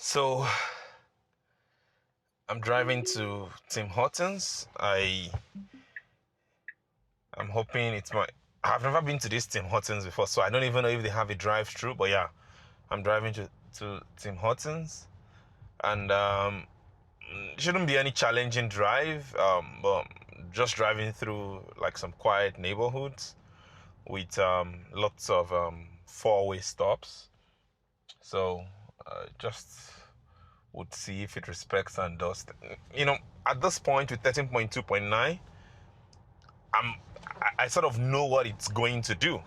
So I'm driving to Tim Hortons. I'm hoping it's my. I've never been to this Tim Hortons before, so I don't even know if they have a drive-through. But yeah, I'm driving to Tim Hortons, and it shouldn't be any challenging drive. But just driving through like some quiet neighborhoods with lots of four-way stops. So just would see if it respects and does. At this point with 13.2.9, I sort of know what it's going to do,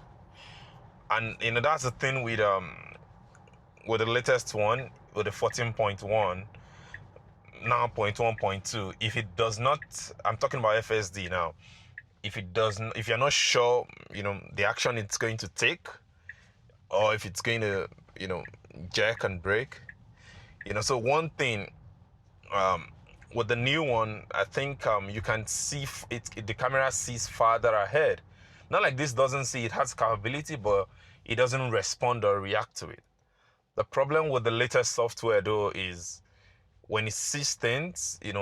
and that's the thing with the latest one, with the 14.1 now, point 1.2. If it does not, I'm talking about FSD now. If it doesn't, if you're not sure, the action it's going to take, or if it's going to, jerk and brake, So one thing, with the new one, I think you can see the camera sees farther ahead. Not like this doesn't see, it has capability, but it doesn't respond or react to it. The problem with the latest software though is when it sees things, it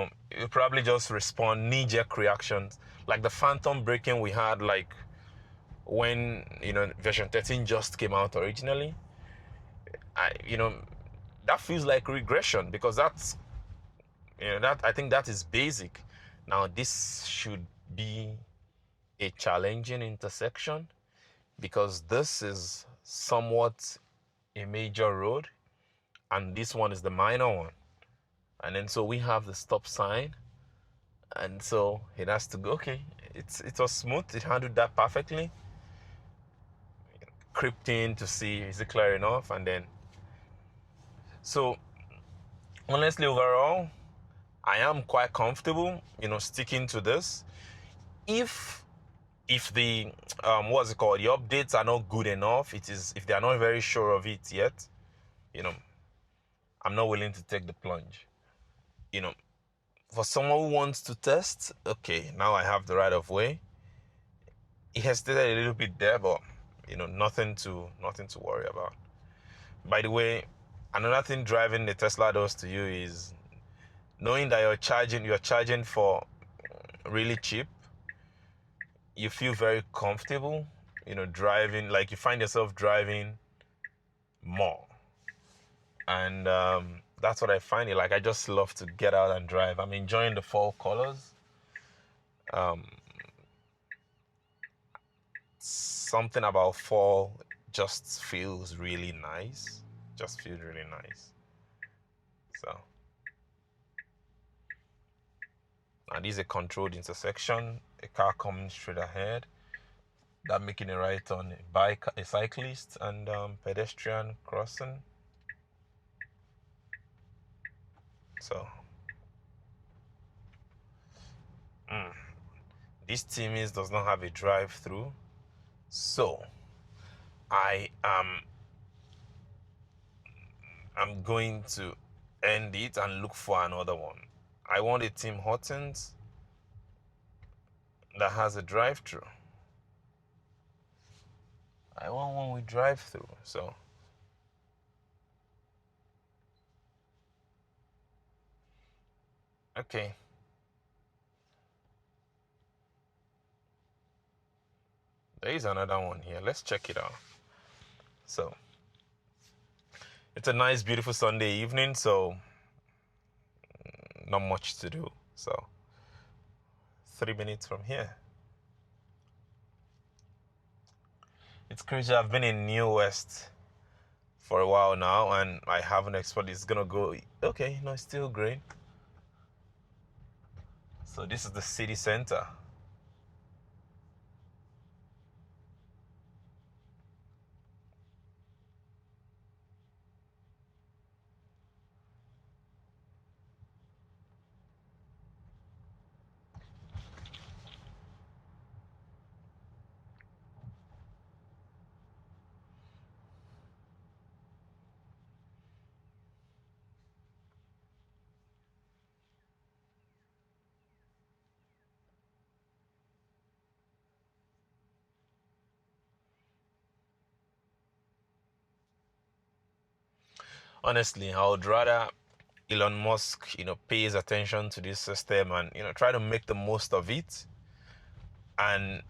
probably just respond knee-jerk reactions, like the phantom braking we had, like when version 13 just came out originally. That feels like regression, because that I think that is basic. Now this should be a challenging intersection, because this is somewhat a major road and this one is the minor one, and then so we have the stop sign, and so it has to go. Okay, it was smooth, it handled that perfectly. Creeped in to see is it clear enough, and then so honestly overall I am quite comfortable sticking to this. If the what's it called, the updates are not good enough, it is, if they are not very sure of it yet, you know I'm not willing to take the plunge. you know for someone who wants to test, okay, now I have the right of way. It hesitated a little bit there, but nothing to worry about. By the way, another thing driving the Tesla does to you is knowing that you're charging for really cheap. You feel very comfortable, driving, like you find yourself driving more. And that's what I find it like. I just love to get out and drive. I'm enjoying the fall colors. Something about fall just feels really nice. Just feels really nice. So now this is a controlled intersection. A car coming straight ahead. That making a right on a cyclist and pedestrian crossing. So this Timmy's does not have a drive-through, so I'm going to end it and look for another one. I want a Tim Hortons that has a drive-through. I want one with drive-through. So okay. There is another one here. Let's check it out. So it's a nice, beautiful Sunday evening, so not much to do. So 3 minutes from here. It's crazy. I've been in New West for a while now, and I haven't expected it's gonna go. Okay, no, it's still great. So this is the city center. honestly, I would rather Elon Musk, pays attention to this system and, try to make the most of it, and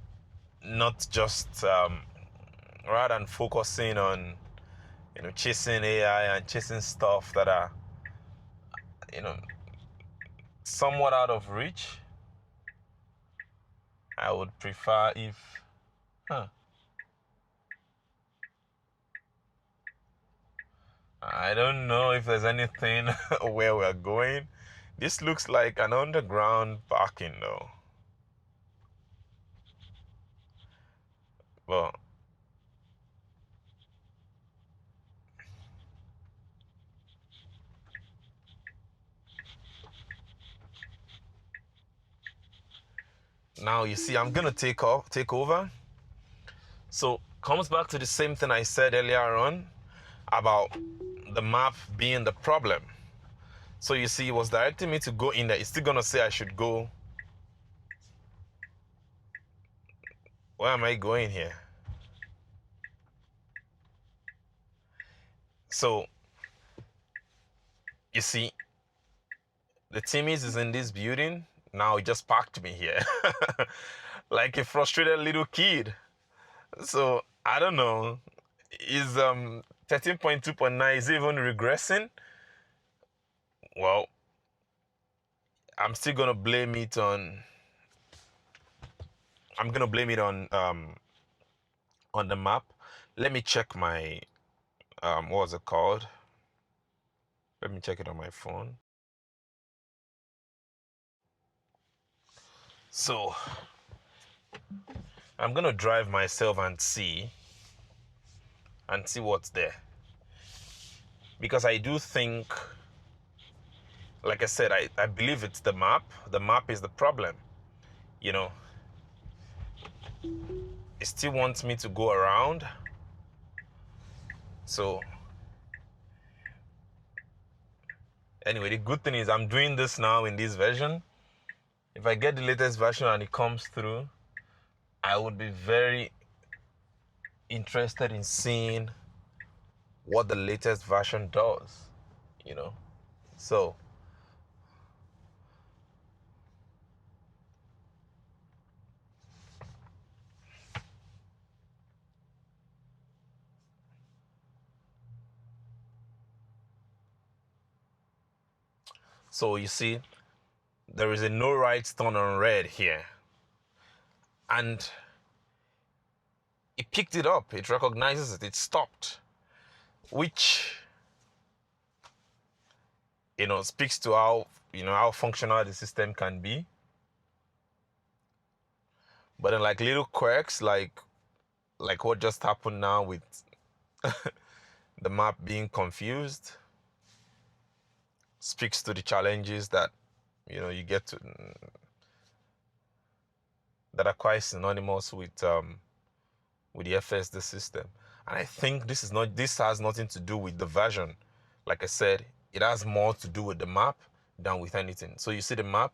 not just rather than focusing on, chasing AI and chasing stuff that are, somewhat out of reach. I would prefer if, I don't know if there's anything where we're going. This looks like an underground parking though. But now you see, I'm gonna take over. So comes back to the same thing I said earlier on about the map being the problem. So you see, it was directing me to go in there. It's still gonna say I should go. Where am I going here? So you see, the Timmy's is in this building. Now it just parked me here. Like a frustrated little kid. So I don't know. Is 13.2.9 is even regressing? Well, I'm still gonna blame it on. I'm gonna blame it on the map. Let me check my what was it called? Let me check it on my phone. So I'm gonna drive myself and see what's there, because I do think, like I said, I believe it's the map. The map is the problem. It still wants me to go around. So anyway, the good thing is I'm doing this now in this version. If I get the latest version and it comes through, I would be very interested in seeing what the latest version does, So So you see, there is a no right turn on red here. And it picked it up. It recognizes it. It stopped. Which, speaks to how functional the system can be. But then like little quirks, like what just happened now with the map being confused, speaks to the challenges that you get to, that are quite synonymous with the FSD system. And I think this has nothing to do with the version. Like I said, it has more to do with the map than with anything. So you see the map,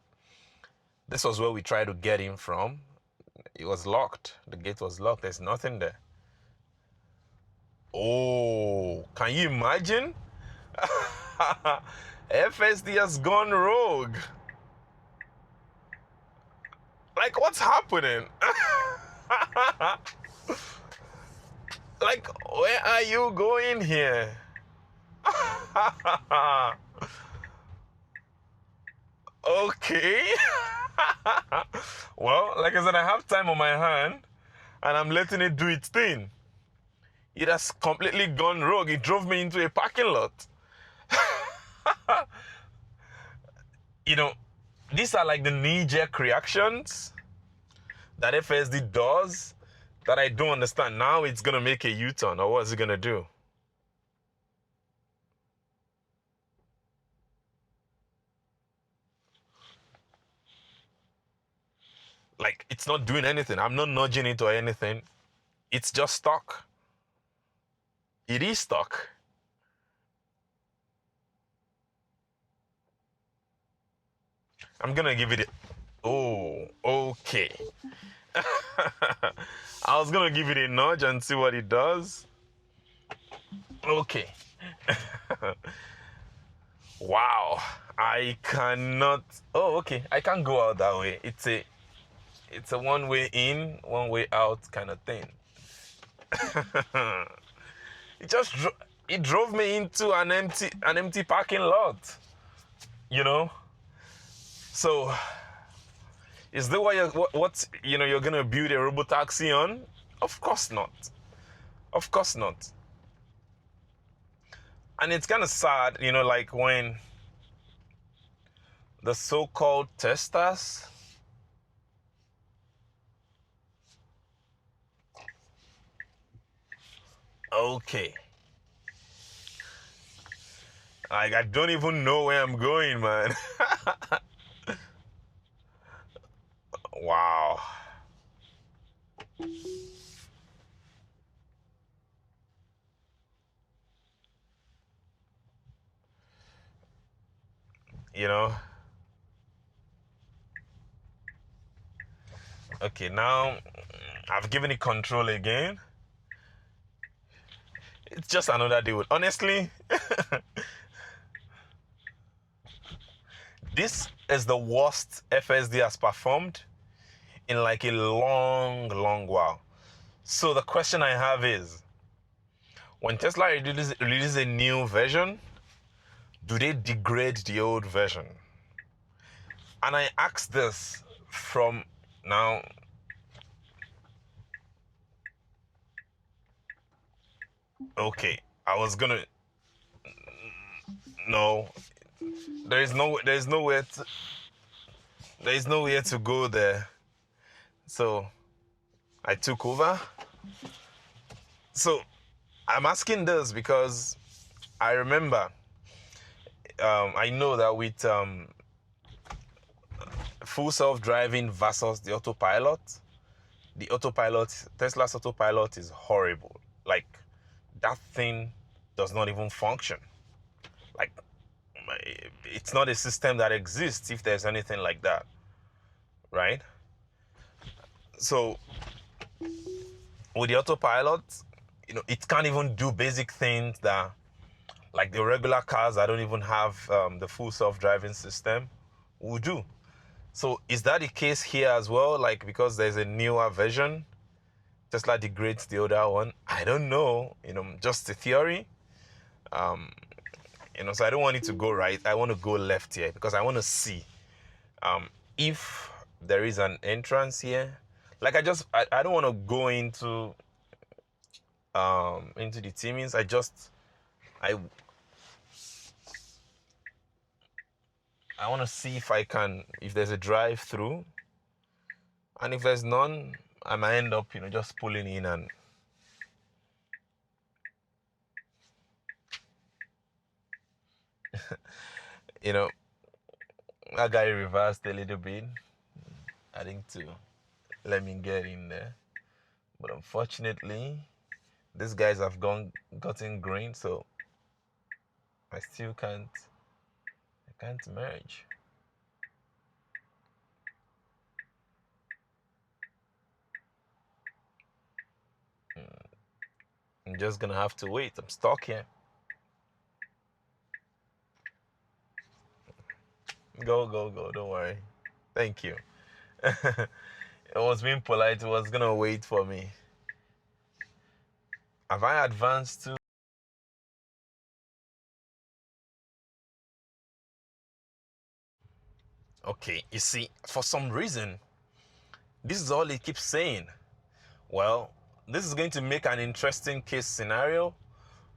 this was where we tried to get in from. It was locked. The gate was locked. There's nothing there. Oh, can you imagine? FSD has gone rogue. Like, what's happening? Like, where are you going here? Okay. Well, like I said, I have time on my hand and I'm letting it do its thing. It has completely gone rogue. It drove me into a parking lot. These are like the knee-jerk reactions that FSD does that I don't understand. Now it's going to make a U-turn, or what's it going to do? Like, it's not doing anything. I'm not nudging it or anything. It's just stuck. It is stuck. I'm going to give it a... Oh, okay. I was going to give it a nudge and see what it does. Okay. Wow, I cannot. Oh, okay, I can't go out that way. It's a one way in, one way out kind of thing. It just it drove me into an empty parking lot. You know. So, is that what you're gonna build a robotaxi on? Of course not. Of course not. And it's kind of sad, like when the so-called testers. Okay. Like, I don't even know where I'm going, man. Wow. You know? Okay, now I've given it control again. It's just another day. Honestly, this is the worst FSD has performed in like a long, long while. So the question I have is, when Tesla releases a new version, do they degrade the old version? And I ask this from now. Okay, I was gonna. No, there is nowhere to go there. So I took over. So I'm asking this because I remember. I know that with full self-driving versus the autopilot, Tesla's autopilot is horrible. Like, that thing does not even function. Like, it's not a system that exists if there's anything like that, right? So with the autopilot, it can't even do basic things that, like, the regular cars that don't even have the full self-driving system will do. So is that the case here as well? Like, because there's a newer version, Tesla degrades the other one? I don't know. Just a theory. So I don't want it to go right. I want to go left here because I want to see if there is an entrance here. Like, I don't want to go into the teamings. I want to see if there's a drive-through, and if there's none, I might end up just pulling in and that guy reversed a little bit, I think, to let me get in there. But unfortunately, these guys have gotten green, so I still can't merge. I'm just gonna have to wait. I'm stuck here. Go, go, go. Don't worry. Thank you. It was being polite. It was gonna wait for me. Have I advanced to? Okay, you see, for some reason, this is all it keeps saying. Well, this is going to make an interesting case scenario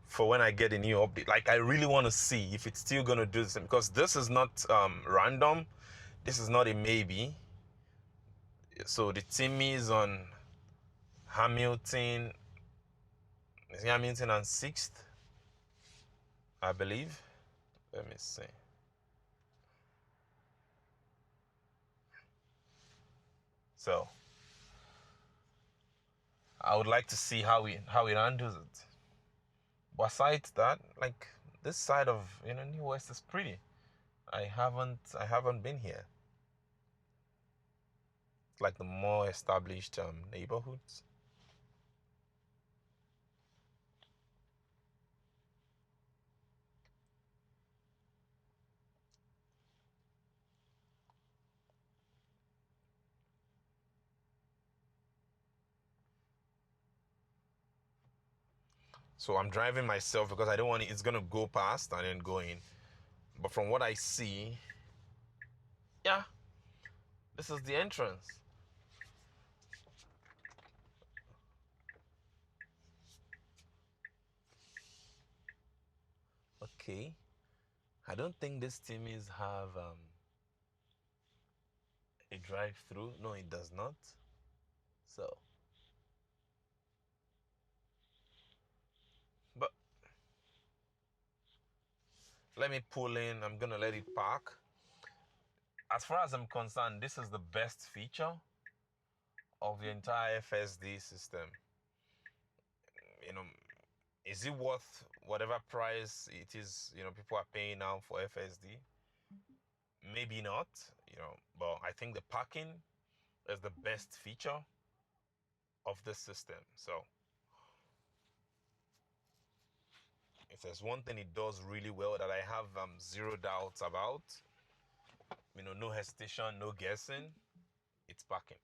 for when I get a new update. Like, I really want to see if it's still going to do this, because this is not random. This is not a maybe. So the team is on Hamilton and 6th, I believe. Let me see. So I would like to see how it handles it. Besides that, like, this side of New West is pretty. I haven't been here. It's like the more established neighborhoods. So I'm driving myself because I don't want it's gonna go past and then go in. But from what I see, yeah, this is the entrance. Okay. I don't think this Timmy's have a drive-through. No, it does not. So, but let me pull in. I'm gonna let it park. As far as I'm concerned, this is the best feature of the entire FSD system. You know, is it worth whatever price it is, people are paying now for FSD? Maybe not, but I think the parking is the best feature of this system. So if there's one thing it does really well that I have zero doubts about, no hesitation, no guessing, it's parking.